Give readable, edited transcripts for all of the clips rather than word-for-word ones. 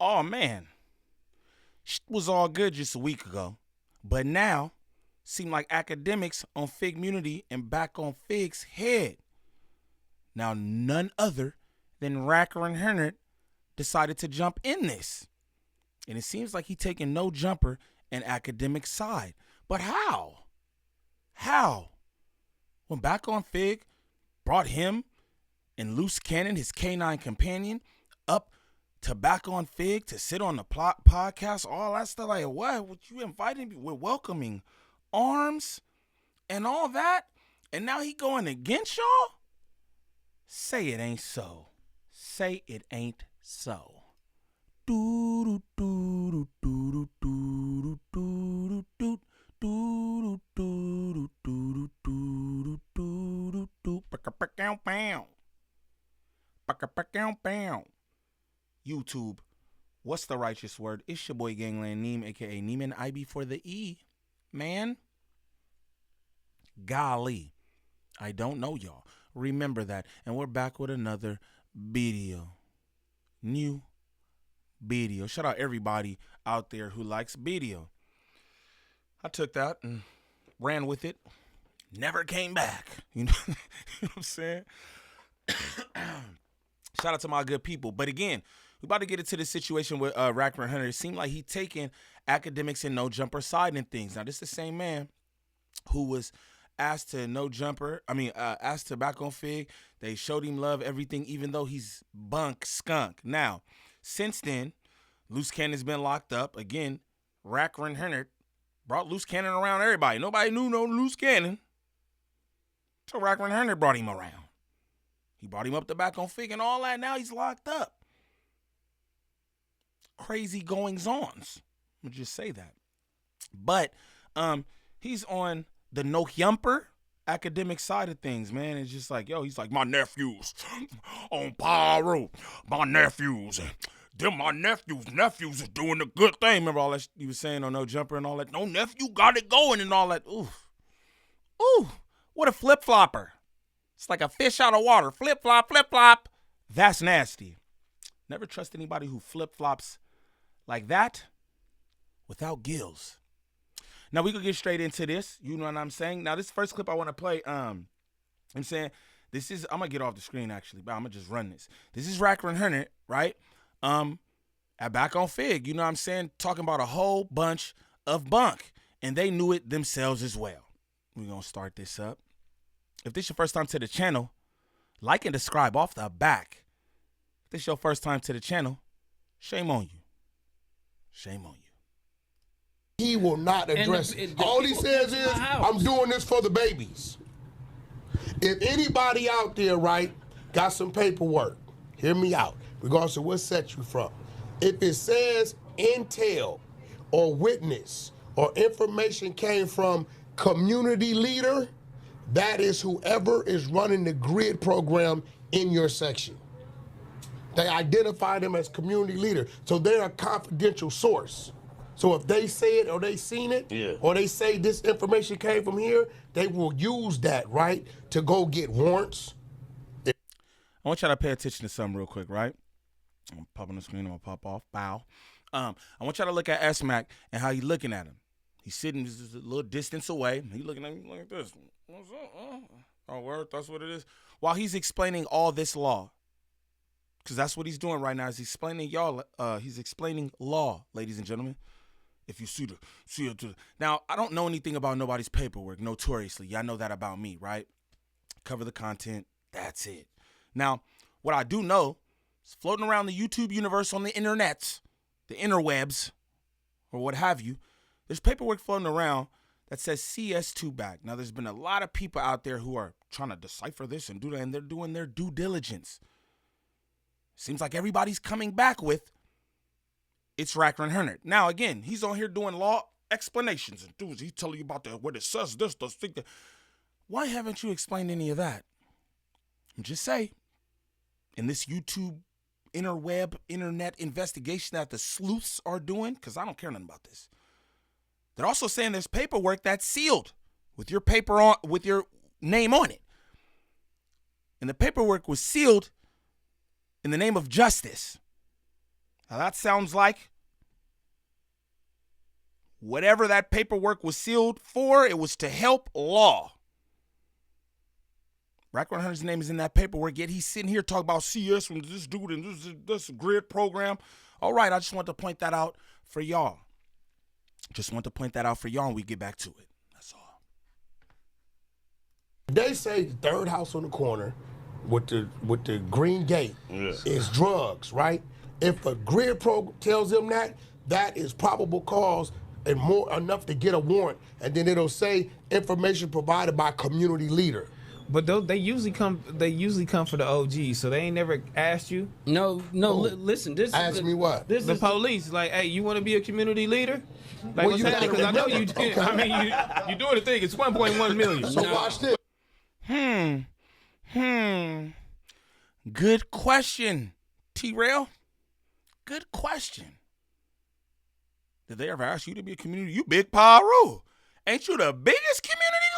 oh man, shit was all good just a week ago. But now, seem like academics on Figmunity and back on Fig's head. Now, none other than Wack100 decided to jump in this. And it seems like he taking no jumper and academic side. But how? How? When BackOnFigg brought him and Loose Cannon, his canine companion, up to BackOnFigg to sit on the podcast, all that stuff, like what? Would you inviting me with welcoming arms and all that? And now he going against y'all? Say it ain't so. Say it ain't so. YouTube, what's the righteous word? It's your boy Gangland Neem, aka Neiman IB for the E. Man, golly, I don't know y'all. Remember that. And we're back with another video. New video. Shout out everybody out there who likes video. I took that and ran with it. Never came back. You know, you know what I'm saying? Shout out to my good people. But again, we about to get into the situation with Wack100. It seemed like he taking academics and no jumper side and things. Now, this is the same man who was asked to asked to BackOnFigg. They showed him love, everything, even though he's bunk skunk. Now, since then, Loose Cannon's been locked up. Again, Wack100 brought Loose Cannon around everybody. Nobody knew no Loose Cannon. So Wack100 brought him around. He brought him up to BackOnFigg and all that. Now he's locked up. Crazy goings-ons. I'll just say that. But he's on the no jumper academic side of things, man. It's just like, yo, he's like, my nephews on Pyro, my nephews. Them my nephews are doing a good thing. Remember all that he was saying on no jumper and all that? No nephew got it going and all that. Ooh, what a flip-flopper. It's like a fish out of water. Flip-flop, flip-flop. That's nasty. Never trust anybody who flip-flops like that without gills. Now, we can get straight into this. You know what I'm saying? Now, this first clip I want to play, I'm saying, I'm going to get off the screen, actually, but I'm going to just run this. This is Wack100, right? At BackOnFigg, you know what I'm saying? Talking about a whole bunch of bunk. And they knew it themselves as well. We're going to start this up. If this is your first time to the channel, like and subscribe off the back. If this is your first time to the channel, shame on you. Shame on you. He will not address it. All he says is, I'm doing this for the babies. If anybody out there, right, got some paperwork, hear me out, regardless of what set you from. If it says intel or witness or information came from community leader, that is whoever is running the grid program in your section. They identify them as community leader. So they're a confidential source. So if they say it or they seen it, or they say this information came from here, they will use that, right, to go get warrants. I want y'all to pay attention to something real quick, right? I'm going to pop on the screen. I'm going to pop off. Bow. I want y'all to look at S-Mac and how you looking at him. He's sitting just a little distance away. He looking at me like this. What's up? Oh, word, that's what it is. While he's explaining all this law. Because that's what he's doing right now, is explaining y'all. He's explaining law, ladies and gentlemen. If you see it. Now, I don't know anything about nobody's paperwork, notoriously. Y'all know that about me, right? Cover the content. That's it. Now, what I do know is floating around the YouTube universe on the internet, the interwebs, or what have you, there's paperwork floating around that says CS2 back. Now, there's been a lot of people out there who are trying to decipher this and do that, and they're doing their due diligence. Seems like everybody's coming back with it's Wack100. Now, again, he's on here doing law explanations and dudes. He's telling you about what it says, this, the thing. Why haven't you explained any of that? Just say, in this YouTube internet investigation that the sleuths are doing, because I don't care nothing about this. They're also saying there's paperwork that's sealed with your paper on, with your name on it. And the paperwork was sealed in the name of justice. Now that sounds like whatever that paperwork was sealed for, it was to help law. Wack100's name is in that paperwork, yet he's sitting here talking about CS from this dude and this grid program. All right, I just want to point that out for y'all. And we get back to it. That's all. They say the third house on the corner with the green gate is drugs, right? If a grid program tells them that, that is probable cause and more enough to get a warrant, and then it'll say information provided by community leader. But they usually come for the OGs, so they ain't never asked you. No. Listen, this. Ask me what? This The is police, like, hey, you want to be a community leader? Like, Well, what's you happening? Because I know you. okay. I mean, you doing the thing. It's 1.1 million. So watch this. Good question, T-Rail. Good question. Did they ever ask you to be a community? You big Paru. Ain't you the biggest community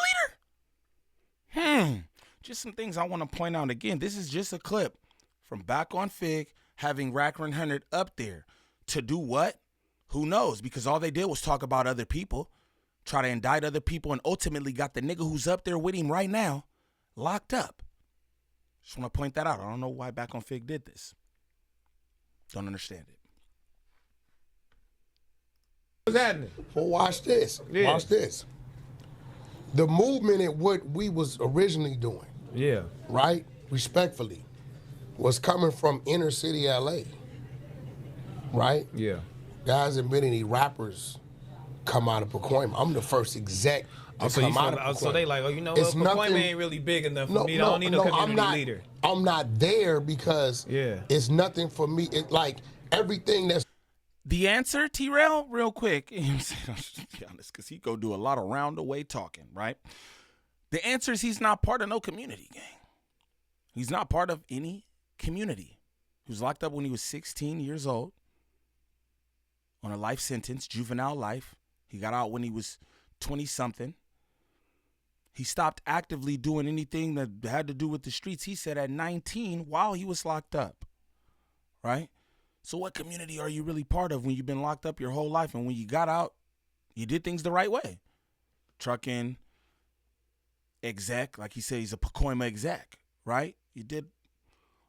leader? Just some things I want to point out. Again, this is just a clip from BackOnFigg having Wack100 up there. To do what? Who knows? Because all they did was talk about other people, try to indict other people, and ultimately got the nigga who's up there with him right now locked up. Just want to point that out. I don't know why BackOnFigg did this. Don't understand it. What's happening? Well, watch this. Yeah. Watch this. The movement and what we was originally doing, Yeah. right, respectfully, was coming from inner city LA, right? Yeah. There hasn't been any rappers come out of Pacoima. I'm the first exec to come out of Pacoima. So they like, oh, you know what? It's Pacoima nothing- ain't really big enough for me. I don't need no community leader. I'm not there because Yeah. it's nothing for me. It's like everything that's The answer, T-Rail, real quick, you know what I'm saying? I'll just be honest, because he go do a lot of round-the-way talking, right? The answer is he's not part of no community gang. He's not part of any community. He was locked up when he was 16 years old on a life sentence, juvenile life. He got out when he was 20-something. He stopped actively doing anything that had to do with the streets, he said, at 19 while he was locked up, right? So what community are you really part of when you've been locked up your whole life, and when you got out, you did things the right way? Trucking, exec, like he said, he's a Pacoima exec, right? You did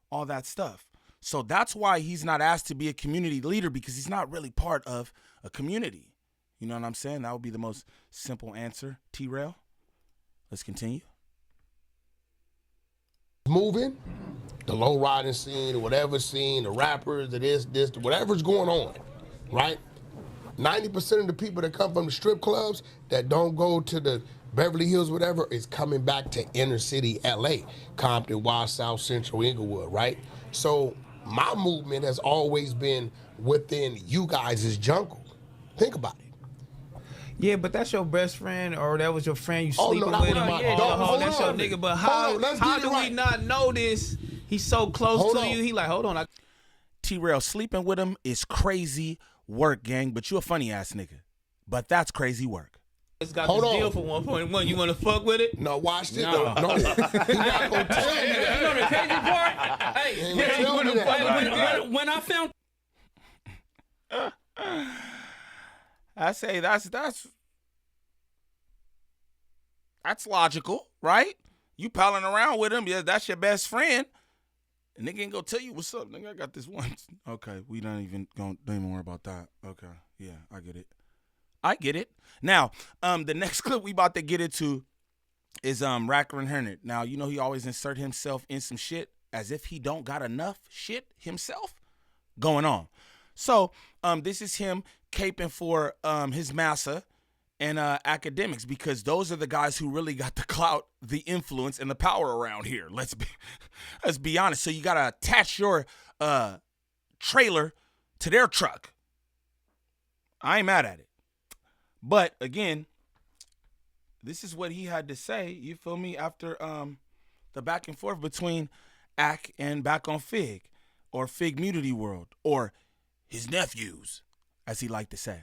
all that stuff. So that's why he's not asked to be a community leader, because he's not really part of a community. You know what I'm saying? That would be the most simple answer, T-Rail. Let's continue. moving, the low riding scene or whatever scene, the rappers, the this, whatever's going on, right? 90% of the people that come from the strip clubs that don't go to the Beverly Hills, whatever, is coming back to inner city LA, Compton, Wild South, Central, Inglewood, right? So my movement has always been within you guys' jungle. Think about it. Yeah, but that's your best friend, or that was your friend you Oh, sleeping no, with him. no, Yeah, hold that's your on. nigga. But Hold on, let's how get do it right. we not know this? He's so close Hold to on. you. He like, hold on. T-Rail, sleeping with him is crazy work, gang, but you a funny ass nigga. But that's crazy work. It's got Hold this on. deal for 1.1. You want to fuck with it? No, watch this. No. No, he's not gonna tell you You that. know the crazy part? Hey, He ain't gonna tell me that. when I found I say that's logical, right? You palling around with him, yeah, that's your best friend. And nigga ain't gonna tell you what's up, nigga. I got this one. Okay, we don't even worry about that. Okay, yeah, I get it. Now, the next clip we about to get into is Wack100. Now, you know he always insert himself in some shit as if he don't got enough shit himself going on. So, this is him caping for his massa and academics, because those are the guys who really got the clout, the influence, and the power around here. Let's be honest. So you gotta attach your trailer to their truck. I ain't mad at it. But again, this is what he had to say, you feel me, after the back and forth between Ack and BackOnFigg, or Fig Community World, or his nephews, as he liked to say.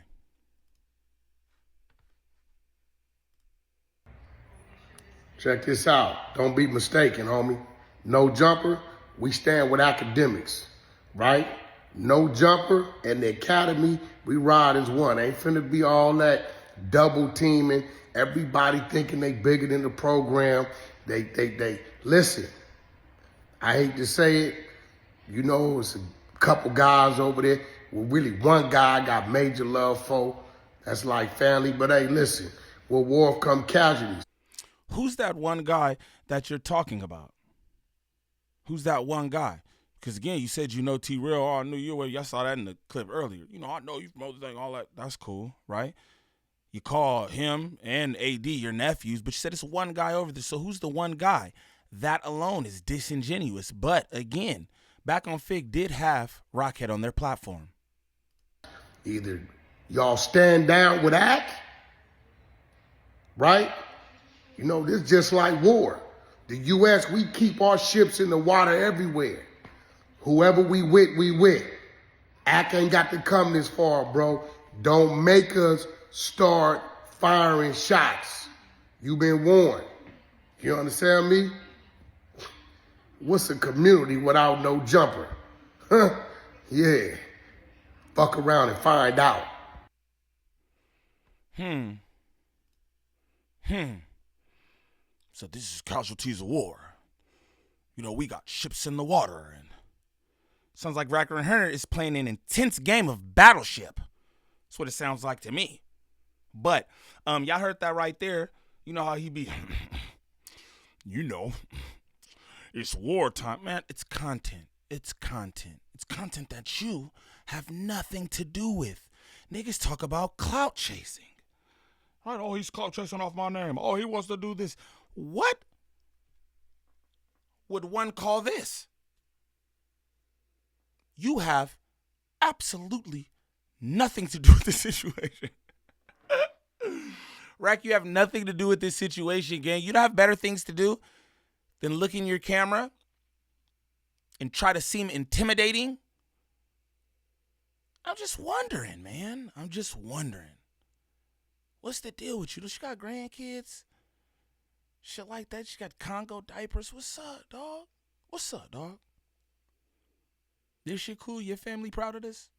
Check this out. Don't be mistaken, homie. No jumper. We stand with academics, right? No Jumper and the Academy, we ride as one. Ain't finna be all that double teaming. Everybody thinking they bigger than the program. They listen. I hate to say it. You know, it's a couple guys over there. Well, really one guy I got major love for. That's like family. But hey, listen, will war come casualties? Who's that one guy that you're talking about? Who's that one guy? Because, again, you said you know T-Real. Oh, I knew you. Well, I saw that in the clip earlier. You know, I know you from other thing, all that. That's cool, right? You call him and AD your nephews, but you said it's one guy over there. So who's the one guy? That alone is disingenuous. But, again, BackOnFigg did have Rockhead on their platform. Either y'all stand down with Ack, right? You know, this just like war. The U.S., we keep our ships in the water everywhere. Whoever we with, we with. Ack ain't got to come this far, bro. Don't make us start firing shots. You been warned. You understand me? What's a community without no jumper? Huh? Yeah. Fuck around and find out. So this is casualties of war. You know, we got ships in the water, and sounds like Wack100 is playing an intense game of Battleship. That's what it sounds like to me. But y'all heard that right there. You know how he be, you know, it's wartime. Man, it's content. It's content. It's content that you have nothing to do with. Niggas talk about clout chasing. Right? Oh, he's clout chasing off my name. Oh, he wants to do this. What would one call this? You have absolutely nothing to do with this situation. Rack, you have nothing to do with this situation, gang. You don't have better things to do than look in your camera and try to seem intimidating? I'm just wondering, man. I'm just wondering. What's the deal with you? Does she got grandkids? Shit like that. She got Congo diapers. What's up, dog? What's up, dog? This shit cool? Your family proud of this?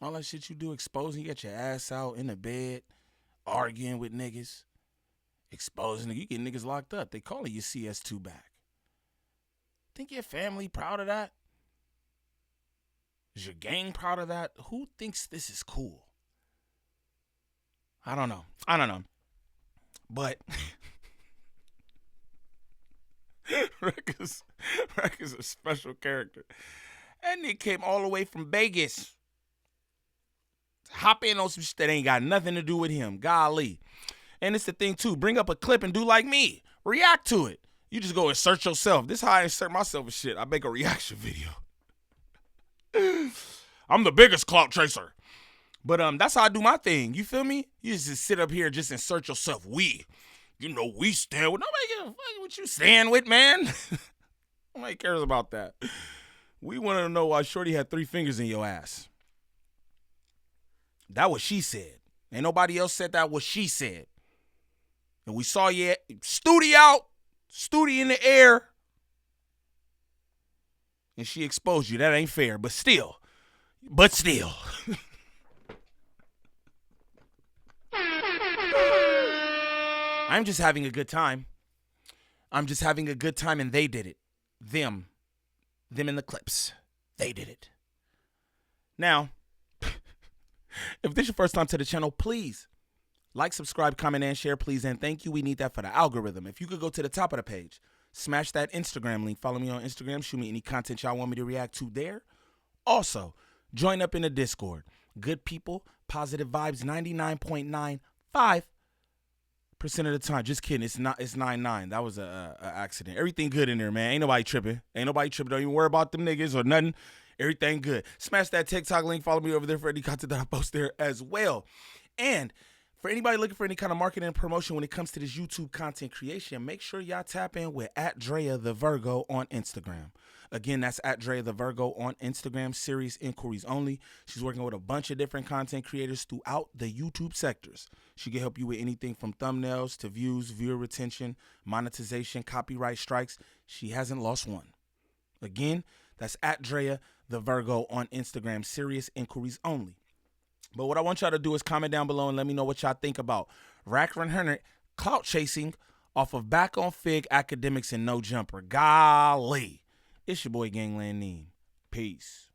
All that shit you do, exposing, you got your ass out in the bed, arguing with niggas, exposing, you get niggas locked up. They calling you CS2 back. Think your family proud of that? Is your gang proud of that? Who thinks this is cool? I don't know. But Rack is a special character. And he came all the way from Vegas. Hop in on some shit that ain't got nothing to do with him. Golly. And it's the thing, too. Bring up a clip and do like me. React to it. You just go insert yourself. This is how I insert myself with shit. I make a reaction video. I'm the biggest clout chaser. But that's how I do my thing. You feel me? You just sit up here and just insert yourself. We stand with. Nobody give a fuck what you stand with, man. Nobody cares about that. We want to know why Shorty had 3 fingers in your ass. That what she said. Ain't nobody else said that what she said. And we saw you at Studi out, Studi in the air. And she exposed you. That ain't fair. But still. I'm just having a good time. I'm just having a good time, and they did it. Them in the clips. They did it. Now, if this is your first time to the channel, please like, subscribe, comment, and share, please, and thank you. We need that for the algorithm. If you could go to the top of the page, smash that Instagram link. Follow me on Instagram. Shoot me any content y'all want me to react to there. Also, join up in the Discord. Good people, positive vibes, 99.95% of the time. Just kidding. It's 99. That was a accident. Everything good in there, man. Ain't nobody tripping. Don't even worry about them niggas or nothing. Everything good. Smash that TikTok link. Follow me over there for any content that I post there as well. And for anybody looking for any kind of marketing and promotion when it comes to this YouTube content creation, make sure y'all tap in with @DreaTheVirgo on Instagram. Again, that's @DreaTheVirgo on Instagram. Serious inquiries only. She's working with a bunch of different content creators throughout the YouTube sectors. She can help you with anything from thumbnails to views, viewer retention, monetization, copyright strikes. She hasn't lost one. Again, that's @DreaTheVirgo the Virgo on Instagram. Serious inquiries only. But what I want y'all to do is comment down below and let me know what y'all think about Wack100 clout chasing off of BackOnFigg academics and no jumper. Golly. It's your boy Gangland Neem. Peace.